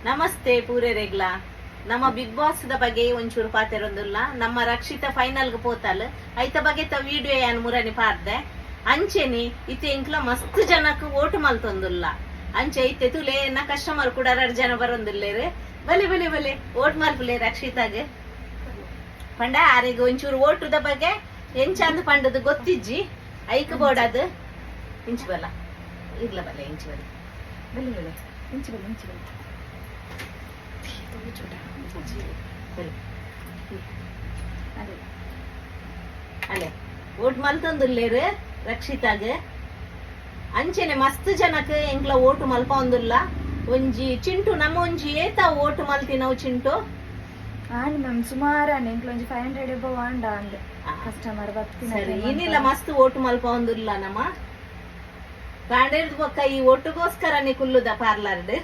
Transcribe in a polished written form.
ನಮಸ್ತೆ ಪೂರೆರೆಗ್ಲ ನಮ್ಮ big boss the ಬಗ್ಗೆ ಒಂಚೂರು ಪಾತೆರೊಂದುಲ್ಲ. ನಮ್ಮ ರಕ್ಷಿತ ಫೈನಲ್ ಗೆ ಪೋತಲ್ ಐತ ಬಗ್ಗೆ ವಿಡಿಯೋ ಯಾನ್ ಮುರನಿ ಪಾರ್ದೆ ಅಂಚೆನಿ ಇತ್ತೆ ಇಂಕ್ಲ ಮಸ್ತ್ ಜನಕ್ಕೆ ಓಟ್ ಮಲ್ತೊಂದುಲ್ಲ. ಅಂಚೆ ಐತೆ ತುಲೆ ನ ಕಸ್ಟಮರ್ ಕೂಡ 2 ಜನ ಬರೊಂದುಲ್ಲೇರು. ಬಲೆ ಬಲೆ ಬಲೆ ಓಟ್ ಮಲ್ಪುಲೆ ರಕ್ಷಿತಾಗೆ ಪಂಡ ಆರಿಗೆ ಒಂಚೂರು ಓಟುದ ಬಗ್ಗೆ ಎಂಚಂದ ಪಂಡದು ಗೊತ್ತಿಜ್ಜಿ ಐಕ್ ಬೋಡದು ಇಂಚು ಬಲ ಇರ್ಲ ಬಲೆ ಇಂಚು ಬಲೆ ಬಲೆ ಬಲೆ ಇಂಚು ಬಲೆ ಇಂಚು ಬಲೆ ಅಲೆ ಓಟ್ ಮಲ್ತೊಂದುಲ್ಲೇರು ರಕ್ಷಿತಾಗ ಅಂಚೆನೆ ಮಸ್ತ್ ಜನಕ್ಕೆ ಎಂಕ್ಲ ಓಟು ಮಲ್ಪ ಒಂದುಲ್ಲ. ಒಂಜಿ ಚಿಂಟು ನಮ್ಮ ಒಂಜಿ ಏತ ಓಟು ಮಲ್ತಿನವು ಚಿಂಟು ಆಂಡ್ ಮ್ಯಾಮ್ ಸುಮಾರು ಎಂಕ್ಲ ಒಂಜಿ 500 ಎಬೋ ಆಂಡ ಅಂದ್ ಕಸ್ಟಮರ್ ಬರ್ತಿನ ಸರಿ ಇನ್ನಿಲ್ಲ ಮಸ್ತ್ ಓಟು ಮಲ್ಪ ಒಂದುಲ್ಲ ನಮ್ಮ ಕಾಂಡೇರ್ದು ಬೊಕ್ಕ ಈ ಒಟ್ಟುಗೋಸ್ಕರನೇ ಕುಲ್ಲುದ ಪಾರ್ಲರ್ಡ್